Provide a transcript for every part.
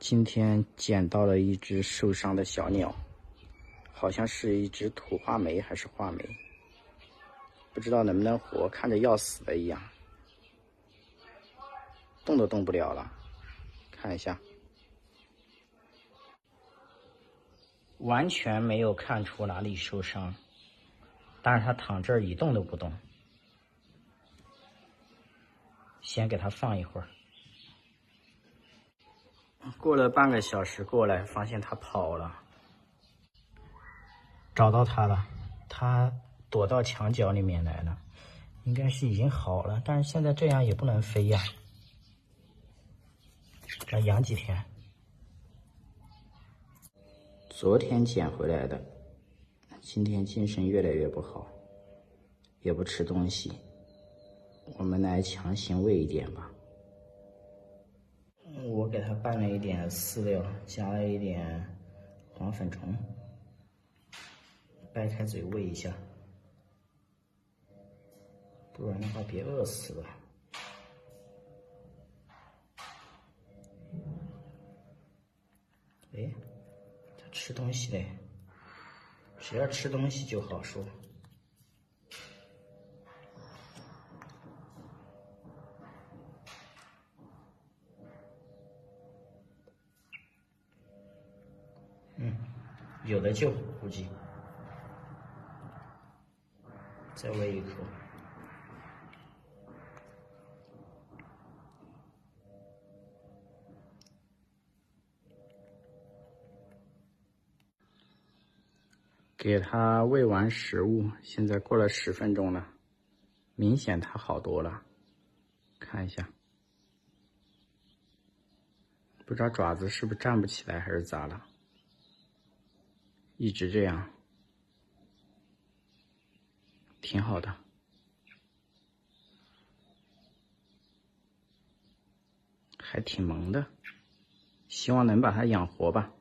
今天捡到了一只受伤的小鸟，好像是一只土画眉还是画眉，不知道能不能活，看着要死的一样，动都动不了了。看一下，完全没有看出哪里受伤，但是它躺这儿一动都不动。先给它放一会儿。过了半个小时过来，发现它跑了。找到它了，它躲到墙角里面来了，应该是已经好了，但是现在这样也不能飞呀。再养几天。昨天捡回来的，今天精神越来越不好，也不吃东西，我们来强行喂一点吧。我给它拌了一点饲料，加了一点黄粉虫，掰开嘴喂一下，不然的话别饿死了。哎，它吃东西嘞，只要吃东西就好说。有的救，估计。再喂一口。给它喂完食物，现在过了10分钟了，明显它好多了。看一下，不知道爪子是不是站不起来还是咋了，一直这样，挺好的。还挺萌的，希望能把它养活吧。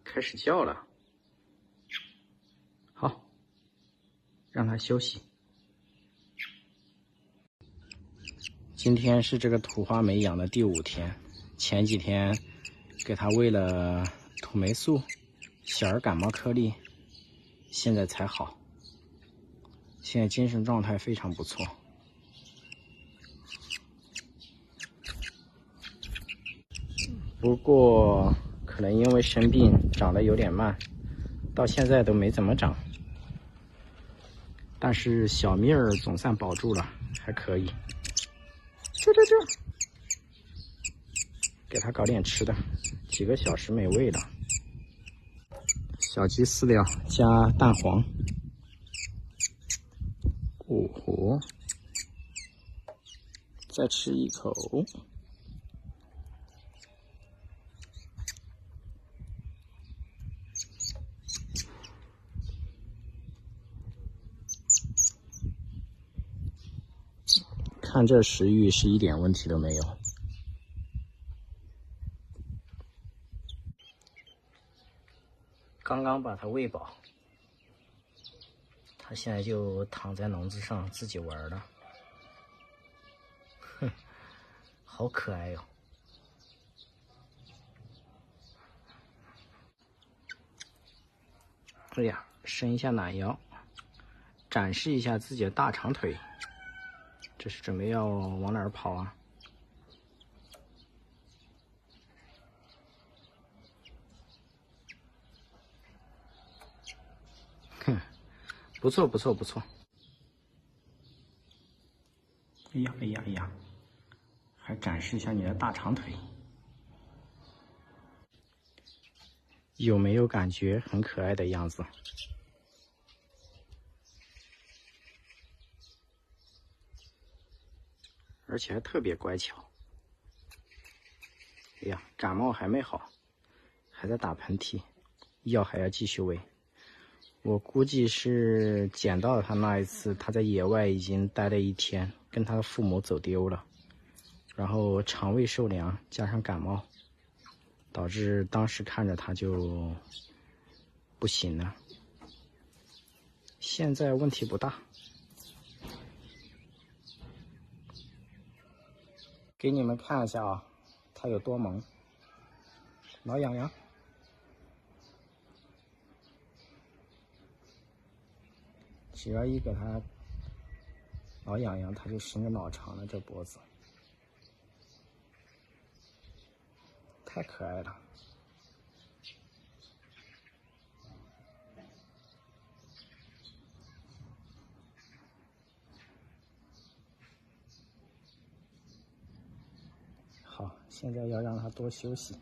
开始叫了，好，让它休息。今天是这个土画眉养的第5天，前几天给它喂了土霉素、小儿感冒颗粒，现在才好。现在精神状态非常不错。不过可能因为生病长得有点慢，到现在都没怎么长。但是小命儿总算保住了，还可以。啾啾啾，给它搞点吃的，几个小时没喂了。小鸡饲料加蛋黄。哦吼，再吃一口。看这食欲是一点问题都没有。刚刚把它喂饱，它现在就躺在笼子上自己玩了。哼，好可爱哟。哎呀，伸一下懒腰，展示一下自己的大长腿。这是准备要往哪儿跑啊？哼，不错不错不错。哎呀哎呀哎呀，还展示一下你的大长腿，有没有感觉很可爱的样子？而且还特别乖巧。哎呀，感冒还没好，还在打喷嚏，药还要继续喂。我估计是捡到它那一次，它在野外已经待了1天，跟它的父母走丢了，然后肠胃受凉加上感冒，导致当时看着它就不行了。现在问题不大。给你们看一下啊，它有多萌，挠痒痒。只要一给它挠痒痒，它就伸个脑长了，这脖子太可爱了。好，现在要让它多休息。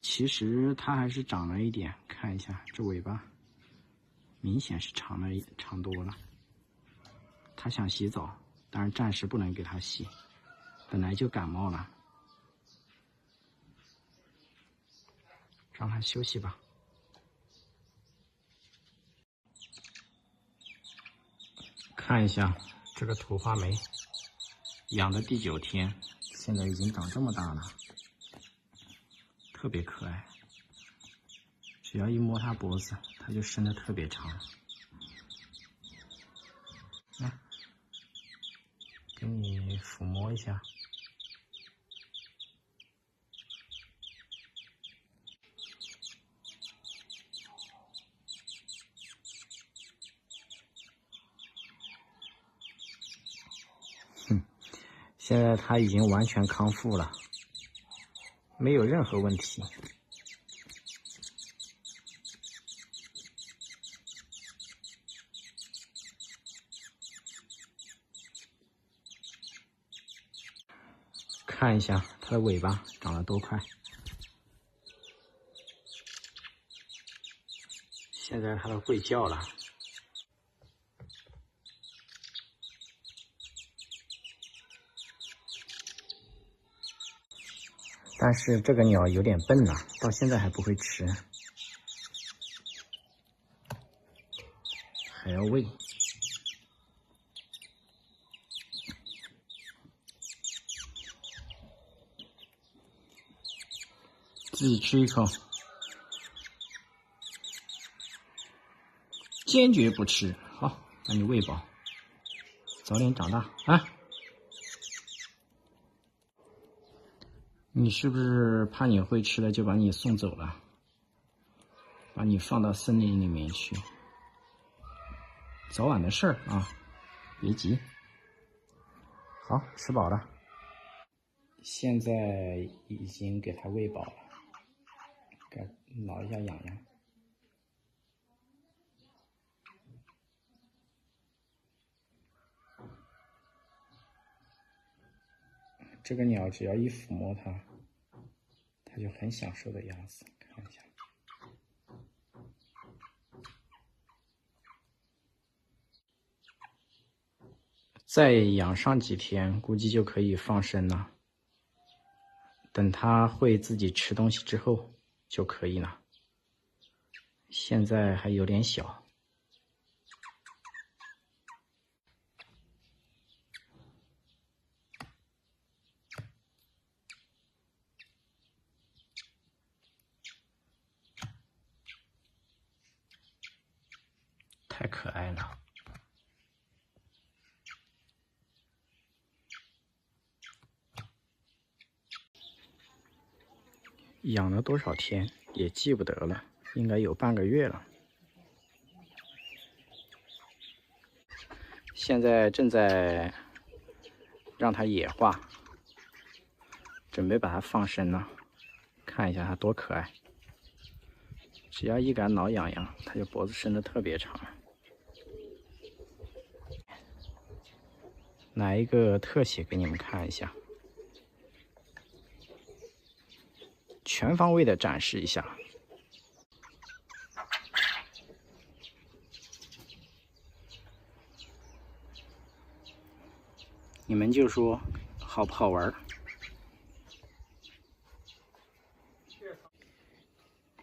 其实它还是长了一点，看一下这尾巴，明显是长多了。它想洗澡，但是暂时不能给它洗，本来就感冒了，让它休息吧。看一下这个土花梅，养的第9天，现在已经长这么大了，特别可爱。只要一摸它脖子，它就伸得特别长。来，给你抚摸一下。现在它已经完全康复了，没有任何问题。看一下它的尾巴长得多快！现在它都会叫了。但是这个鸟有点笨呐，到现在还不会吃，还要喂。自己吃一口，坚决不吃。好，把你喂饱，早点长大啊！你是不是怕你会吃了就把你送走了，把你放到森林里面去？早晚的事儿啊，别急。好，吃饱了，现在已经给它喂饱了，该挠一下痒痒。这个鸟只要一抚摸它，它就很享受的样子，看一下。再养上几天，估计就可以放生了。等它会自己吃东西之后就可以了。现在还有点小。太可爱了。养了多少天也记不得了，应该有半个月了。现在正在让它野化，准备把它放生了。看一下它多可爱，只要一敢挠痒痒，它就脖子伸得特别长。来一个特写给你们看一下，全方位的展示一下。你们就说好不好玩？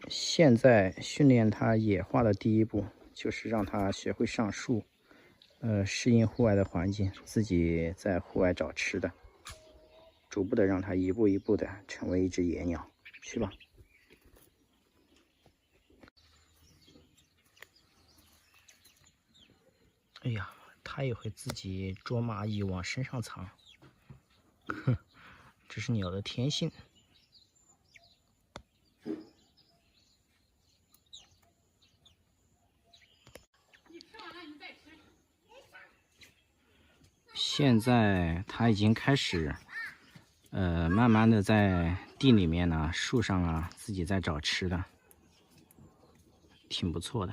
现在训练它野化的第一步就是让它学会上树，适应户外的环境，自己在户外找吃的，逐步的让它一步一步的成为一只野鸟，去吧。哎呀，它它也会自己捉蚂蚁往身上藏。哼，这是鸟的天性。现在它已经开始，慢慢的在地里面呢、树上啊，自己在找吃的，挺不错的。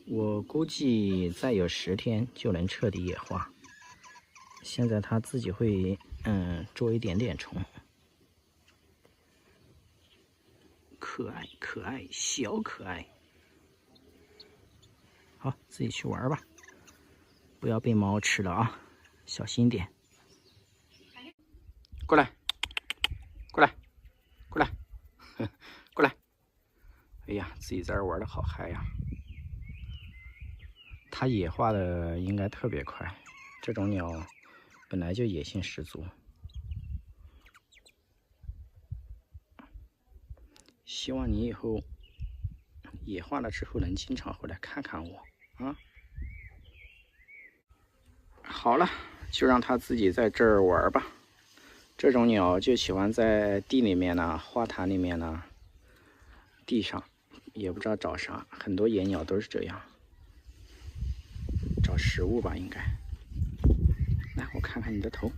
我估计再有10天就能彻底野化。现在它自己会，捉一点点虫，可爱可爱，小可爱。好，自己去玩吧，不要被猫吃了啊，小心点。过来，过来，过来，过来！哎呀，自己在这玩的好嗨呀！它野化的应该特别快，这种鸟本来就野性十足。希望你以后野化了之后能经常回来看看我啊！好了，就让它自己在这儿玩吧。这种鸟就喜欢在地里面呢、花坛里面呢、地上，也不知道找啥。很多野鸟都是这样，找食物吧，应该。来，我看看你的头。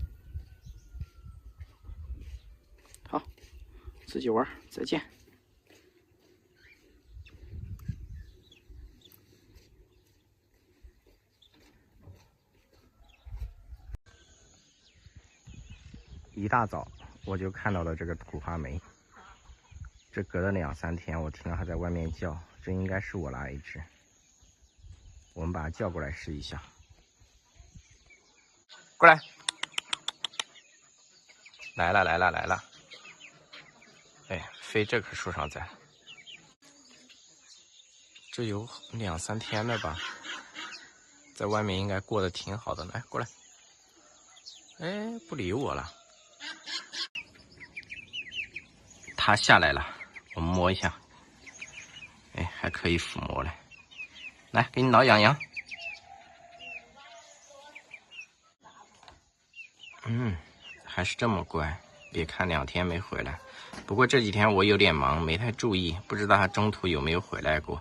好，自己玩，再见。一大早我就看到了这个土花梅，这隔了2、3天，我听到它在外面叫，这应该是我那一只。我们把它叫过来试一下。过来，来了来了来了！哎，飞这棵树上在，这有2、3天了吧，在外面应该过得挺好的。来，过来。哎，不理我了。它下来了，我们摸一下。哎，还可以抚摸嘞。来，给你挠痒痒。还是这么乖。别看2天没回来，不过这几天我有点忙，没太注意，不知道它中途有没有回来过。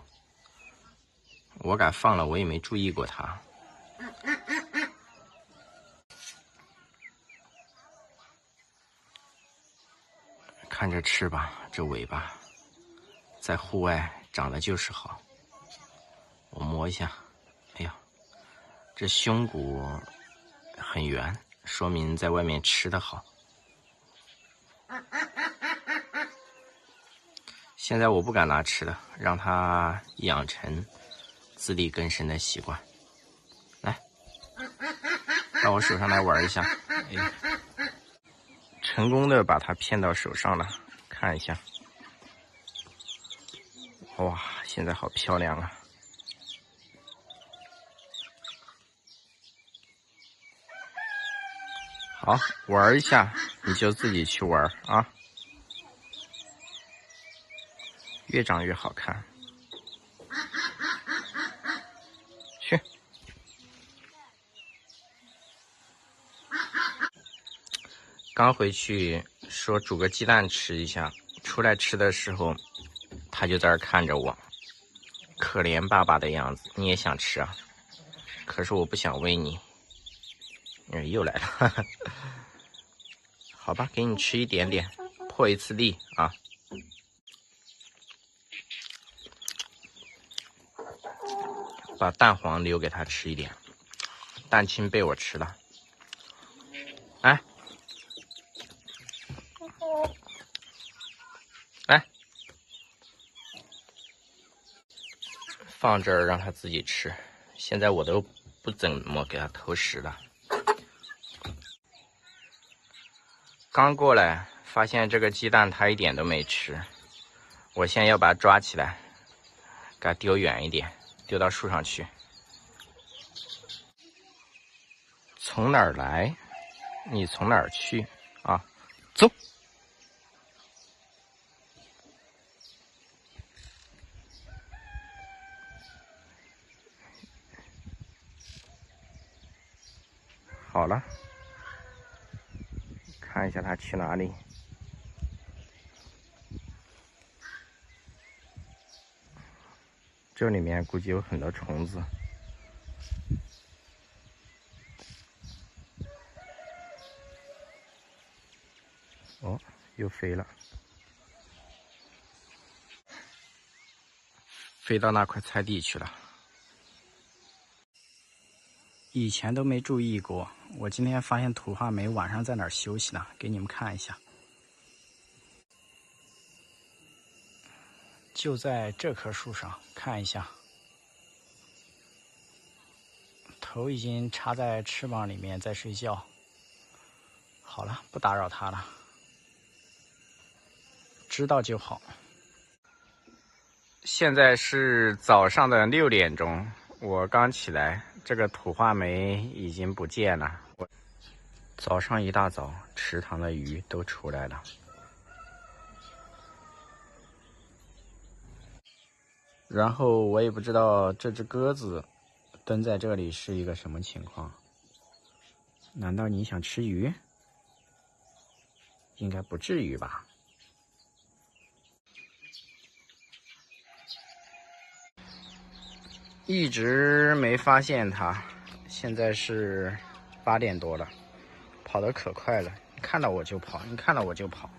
我敢放了，我也没注意过它。看着翅膀，这尾巴，在户外长得就是好。我摸一下，哎呀，这胸骨很圆，说明在外面吃得好。现在我不敢拿吃的，让它养成自力更生的习惯。来，到我手上来玩一下。哎，成功的把它骗到手上了，看一下。哇，现在好漂亮啊！好，玩一下你就自己去玩啊，越长越好看。去。刚回去说煮个鸡蛋吃一下，出来吃的时候，他就在这看着我，可怜巴巴的样子。你也想吃啊？可是我不想喂你。又来了。好吧，给你吃一点点，破一次例啊。把蛋黄留给他吃一点，蛋清被我吃了。来，来，放这儿让他自己吃。现在我都不怎么给他投食了。刚过来发现这个鸡蛋他一点都没吃，我现在要把它抓起来，给它丢远一点，丢到树上去。从哪儿来，你从哪儿去啊？走。跑了，看一下它去哪里。这里面估计有很多虫子。哦，又飞了，飞到那块菜地去了。以前都没注意过，我今天发现土话梅晚上在哪儿休息呢？给你们看一下，就在这棵树上，看一下，头已经插在翅膀里面，在睡觉。好了，不打扰它了，知道就好。现在是早上的6点钟，我刚起来，这个土话梅已经不见了。早上一大早，池塘的鱼都出来了。然后我也不知道这只鸽子蹲在这里是一个什么情况。难道你想吃鱼？应该不至于吧。一直没发现它，现在是8点多了，跑得可快了，你看到我就跑，你看到我就跑。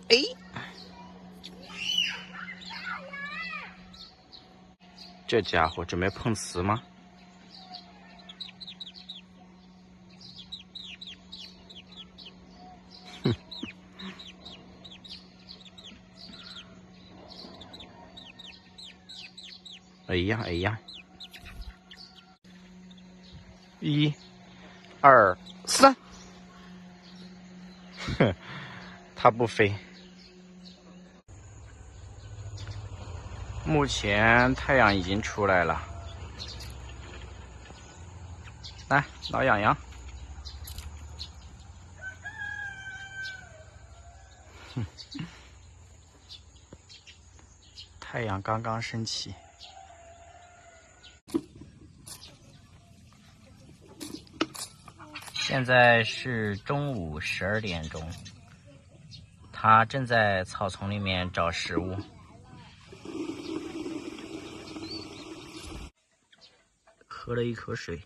哎，这家伙准备碰瓷吗？哼！哎呀哎呀！1、2、3，哼，它不飞。目前太阳已经出来了，来，挠痒痒。哼，太阳刚刚升起。现在是中午12点钟，它正在草丛里面找食物。喝了一口水。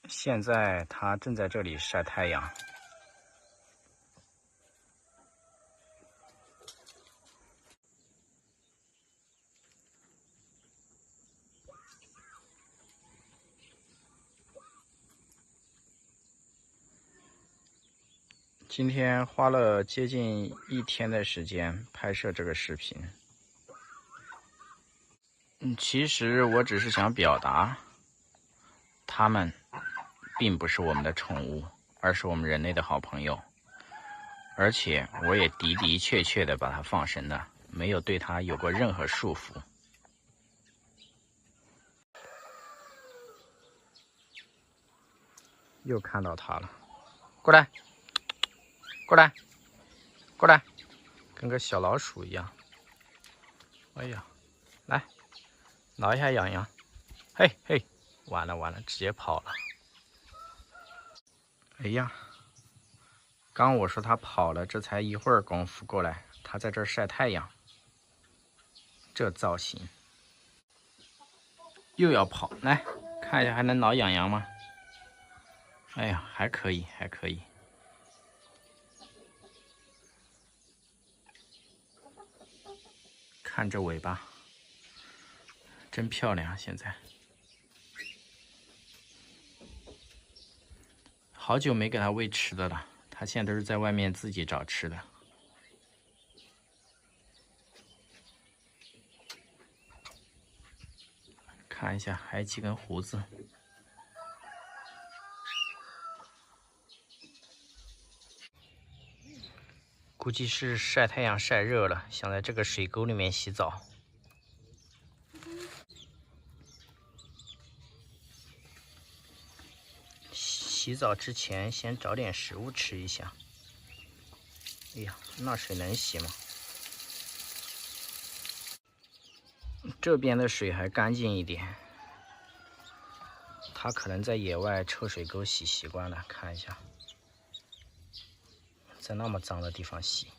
现在它正在这里晒太阳。今天花了接近1天的时间拍摄这个视频。其实我只是想表达，它们并不是我们的宠物，而是我们人类的好朋友。而且我也的的确确的把它放生了，没有对它有过任何束缚。又看到它了，过来，过来，过来，跟个小老鼠一样。哎呀，来，挠一下痒痒。嘿嘿，完了完了，直接跑了。哎呀，刚我说它跑了，这才一会儿功夫过来，它在这儿晒太阳。这造型，又要跑，来看一下还能挠痒痒吗？哎呀，还可以，还可以。看这尾巴，真漂亮。现在好久没给它喂吃的了，它现在都是在外面自己找吃的。看一下，还有几根胡子。估计是晒太阳晒热了，想在这个水沟里面洗澡。洗澡之前先找点食物吃一下。哎呀，那水能洗吗？这边的水还干净一点，它可能在野外臭水沟洗习惯了。看一下，在那么脏的地方洗。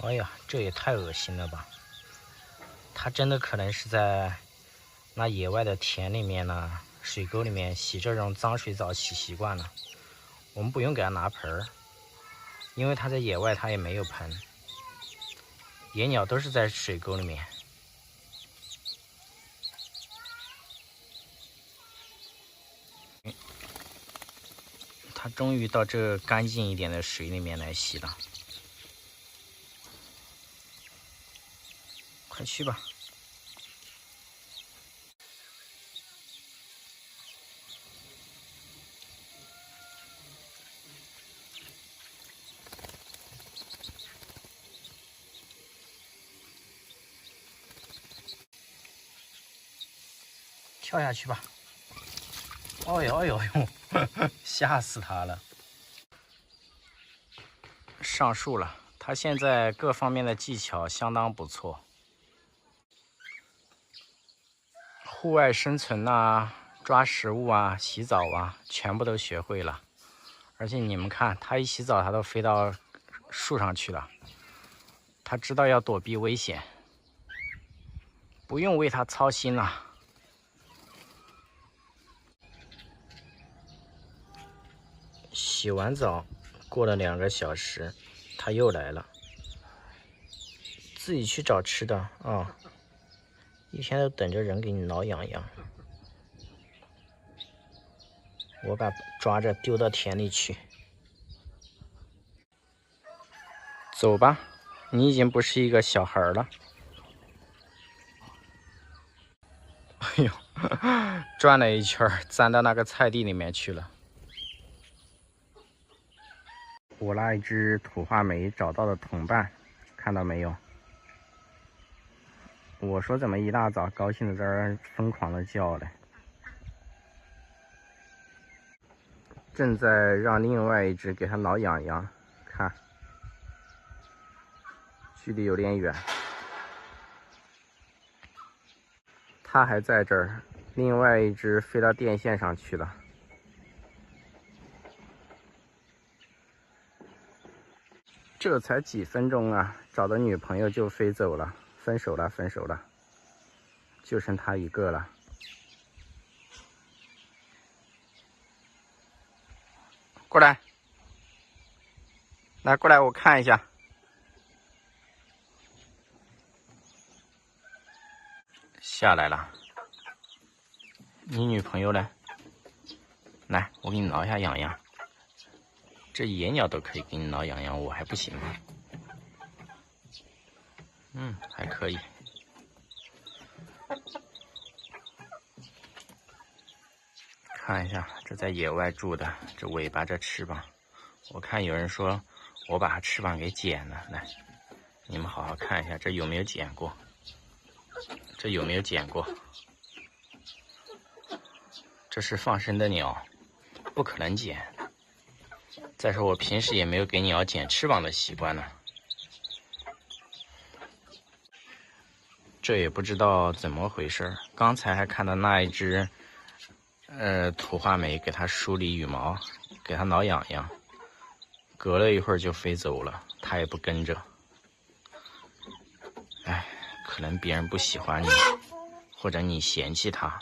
哎呀，这也太恶心了吧！它真的可能是在那野外的田里面呢，水沟里面洗这种脏水澡洗习惯了。我们不用给它拿盆儿，因为它在野外它也没有盆。野鸟都是在水沟里面。它终于到这干净一点的水里面来洗了。快去吧。跳下去吧！哎呦哎呦呦，吓死他了！上树了，他现在各方面的技巧相当不错，户外生存啊、抓食物啊、洗澡啊，全部都学会了。而且你们看，他一洗澡，他都飞到树上去了。他知道要躲避危险，不用为他操心了。洗完澡，过了2个小时，他又来了，自己去找吃的啊！一天都等着人给你挠痒痒。我把抓着丢到田里去。走吧，你已经不是一个小孩了。哎呦，转了一圈，钻到那个菜地里面去了。我那一只土话梅找到了同伴，看到没有？我说怎么一大早高兴的在这儿疯狂的叫嘞？正在让另外一只给它挠痒痒，看，距离有点远。它还在这儿，另外一只飞到电线上去了。这才几分钟啊，找到女朋友就飞走了，分手了，分手了，就剩他一个了。过来，来过来，我看一下。下来了。你女朋友呢？来，我给你挠一下痒痒。这野鸟都可以给你挠痒痒，我还不行吗？还可以。看一下，这在野外住的，这尾巴这翅膀，我看有人说我把翅膀给剪了，来，你们好好看一下，这有没有剪过？这有没有剪过？这是放生的鸟，不可能剪。再说我平时也没有给鸟剪翅膀的习惯呢。这也不知道怎么回事，刚才还看到那一只土话梅给它梳理羽毛，给它挠痒痒，隔了一会儿就飞走了，它也不跟着。哎，可能别人不喜欢你，或者你嫌弃它。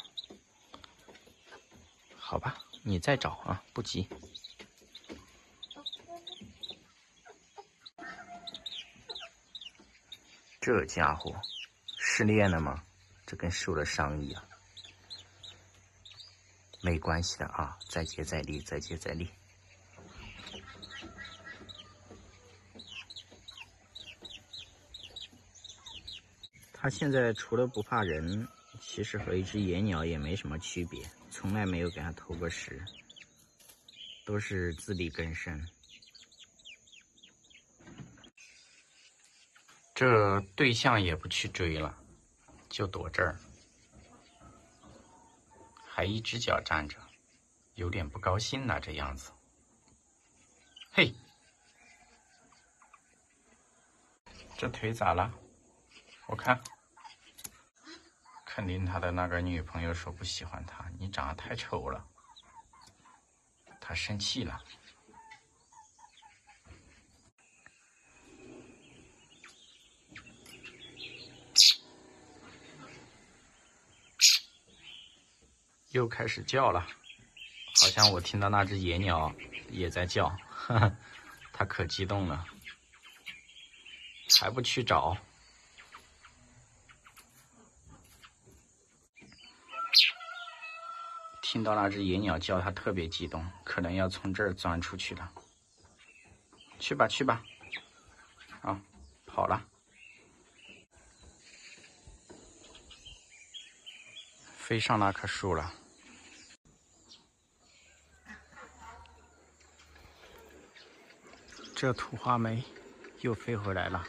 好吧，你再找啊，不急。这家伙失恋了吗？这跟受了伤一样。没关系的啊，再接再厉，再接再厉。它现在除了不怕人，其实和一只野鸟也没什么区别，从来没有给它偷过食，都是自力更生。这对象也不去追了，就躲这儿，还一只脚站着，有点不高兴了这样子。嘿，这腿咋了？我看，肯定他的那个女朋友说不喜欢他，你长得太丑了，他生气了。又开始叫了，好像我听到那只野鸟也在叫，哈哈，它可激动了，还不去找。听到那只野鸟叫，它特别激动，可能要从这儿钻出去了。去吧，去吧，啊，跑了，飞上那棵树了。这土话梅又飞回来了，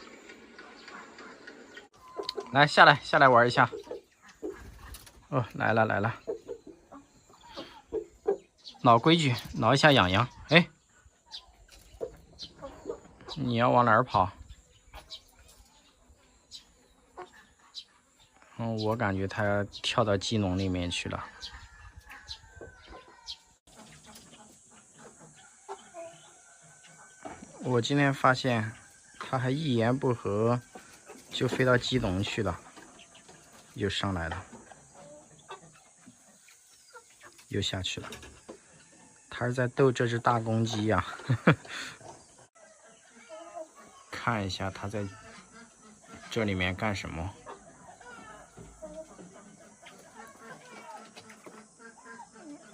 来下来，下来玩一下。哦，来了来了，老规矩，挠一下痒痒。哎，你要往哪儿跑？我感觉它跳到鸡笼里面去了。我今天发现它还一言不合就飞到鸡笼去了，又上来了，又下去了。它是在逗这只大公鸡呀、看一下它在这里面干什么。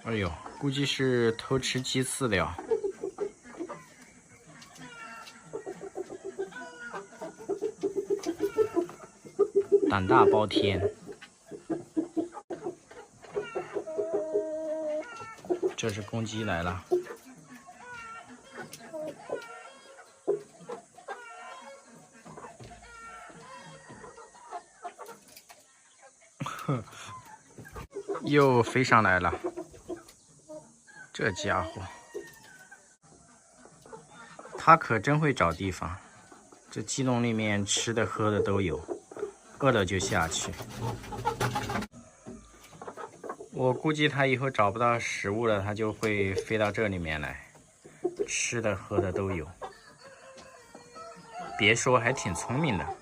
哎呦，估计是偷吃鸡饲料。胆大包天，这是公鸡来了。又飞上来了，这家伙，他可真会找地方。这鸡笼里面吃的喝的都有，饿了就下去。我估计他以后找不到食物了，他就会飞到这里面来，吃的喝的都有。别说，还挺聪明的。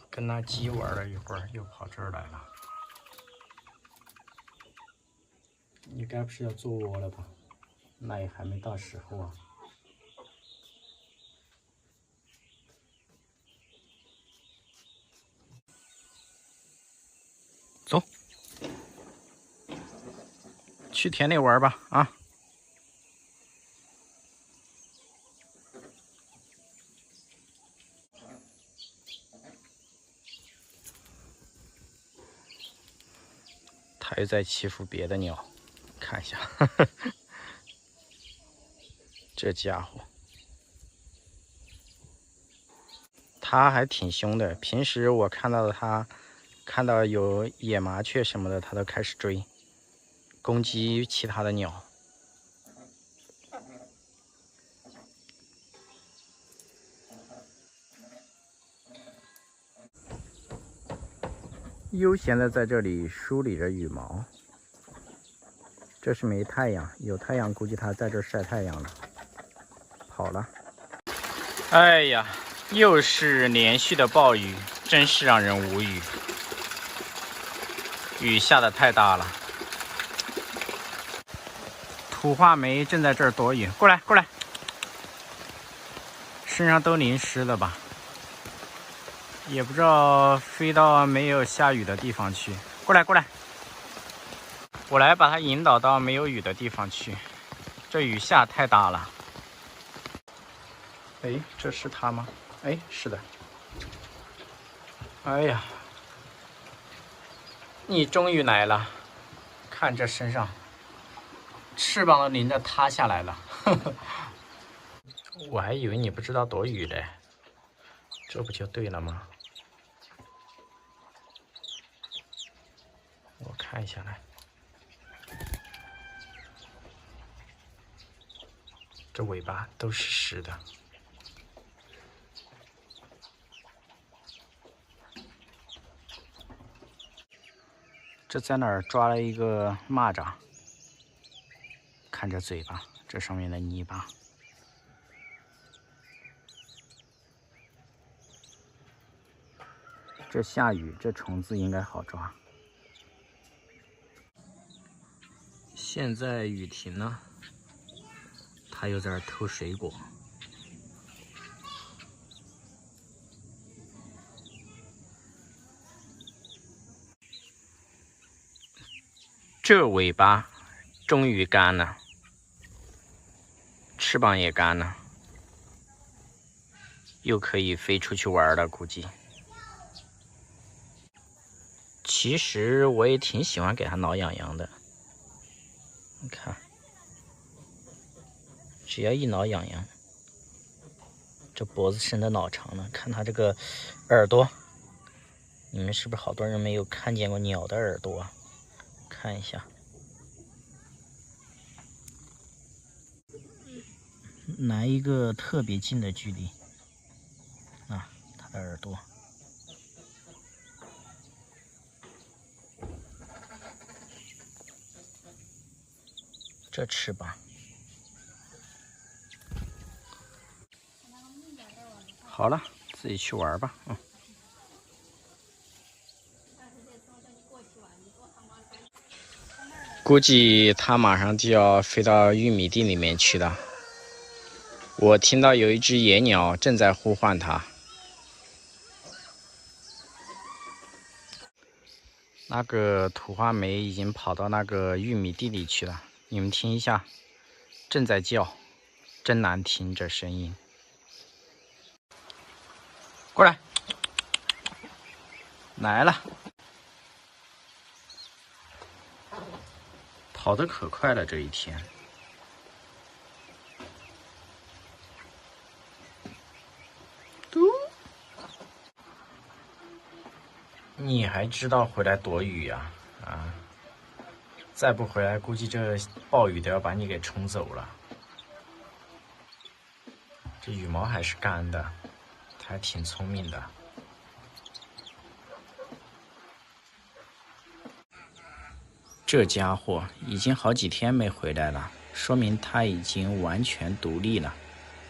跟那鸡玩了一会儿，又跑这儿来了。你该不是要做窝了吧？那也还没到时候啊。走，去田里玩吧，啊！他又在欺负别的鸟，看一下，这家伙，他还挺凶的。平时我看到他，看到有野麻雀什么的，他都开始追，攻击其他的鸟。悠闲的在这里梳理着羽毛。这是没太阳，有太阳估计它在这晒太阳了，跑了。哎呀，又是连续的暴雨，真是让人无语。雨下得太大了。土话梅正在这儿躲雨，过来过来，身上都淋湿了吧？也不知道飞到没有下雨的地方去。过来过来，我来把它引导到没有雨的地方去。这雨下太大了。哎，这是它吗？哎，是的。哎呀，你终于来了！看这身上，翅膀都淋着塌下来了。呵呵，我还以为你不知道躲雨嘞。这不就对了吗？我看一下来，这尾巴都是湿的。这在哪儿抓了一个蚂蚱？看这嘴巴，这上面的泥巴。这下雨，这虫子应该好抓。现在雨停了，它又在这儿偷水果。这尾巴终于干了，翅膀也干了，又可以飞出去玩了，估计。其实我也挺喜欢给它挠痒痒的，你看，只要一挠痒痒，这脖子伸的老长了。看它这个耳朵，你们是不是好多人没有看见过鸟的耳朵啊？看一下，拿一个特别近的距离，啊，它的耳朵。这翅膀，好了，自己去玩吧。估计它马上就要飞到玉米地里面去了。我听到有一只野鸟正在呼唤它。那个土花梅已经跑到那个玉米地里去了，你们听一下，正在叫，真难听这声音。过来，来了，跑得可快了这一天。嘟，你还知道回来躲雨呀？啊，再不回来，估计这暴雨都要把你给冲走了。这羽毛还是干的，它还挺聪明的。这家伙已经好几天没回来了，说明它已经完全独立了，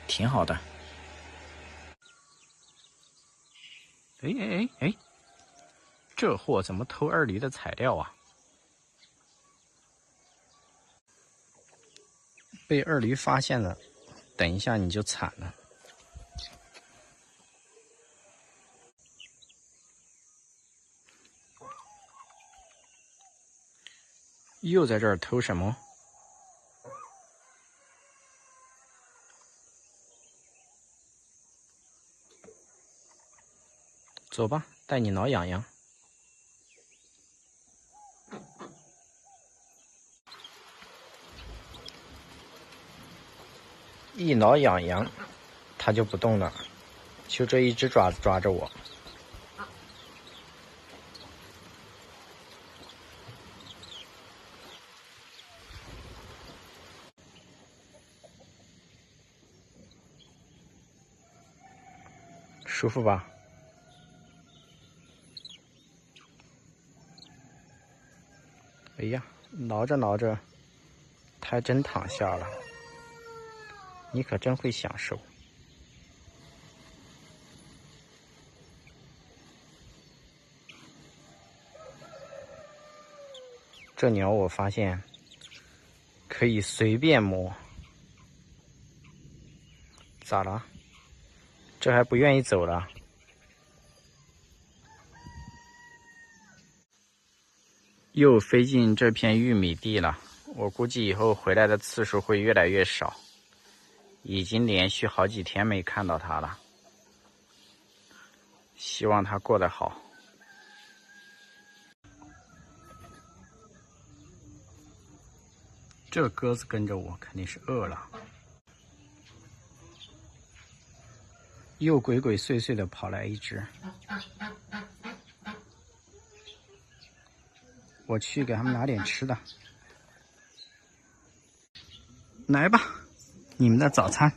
挺好的。哎，这货怎么偷二驴的材料啊？被二驴发现了，等一下你就惨了。又在这儿偷什么？走吧，带你挠痒痒。一挠痒痒，它就不动了，就这一只爪子抓着我。舒服吧？哎呀，挠着挠着，它还真躺下了。你可真会享受。这鸟我发现可以随便摸。咋了？这还不愿意走了？又飞进这片玉米地了。我估计以后回来的次数会越来越少。已经连续好几天没看到它了。希望它过得好。这鸽子跟着我肯定是饿了。又鬼鬼祟祟的跑来一只，我去给他们拿点吃的。来吧，你们的早餐。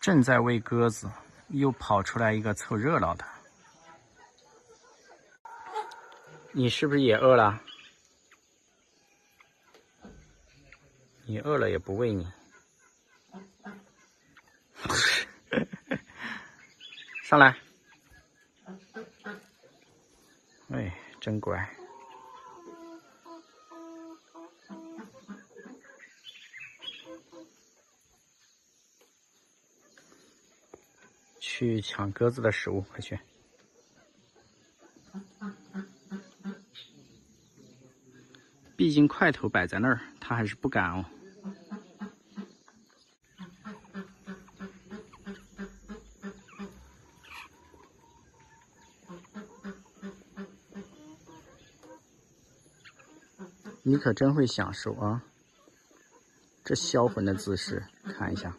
正在喂鸽子，又跑出来一个凑热闹的。你是不是也饿了？你饿了也不喂你。上来。哎，真乖。去抢鸽子的食物，快去！毕竟块头摆在那儿，它还是不敢哦。你可真会享受啊！这销魂的姿势，看一下。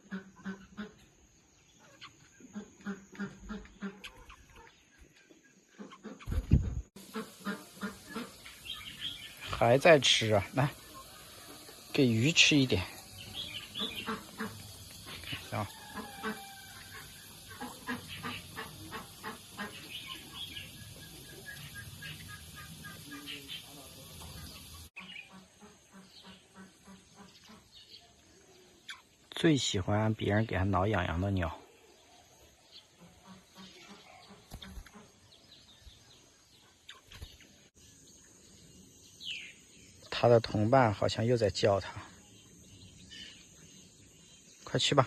还在吃啊，来，给鱼吃一点。行。最喜欢别人给它挠痒痒的鸟。它的同伴好像又在叫它，快去吧。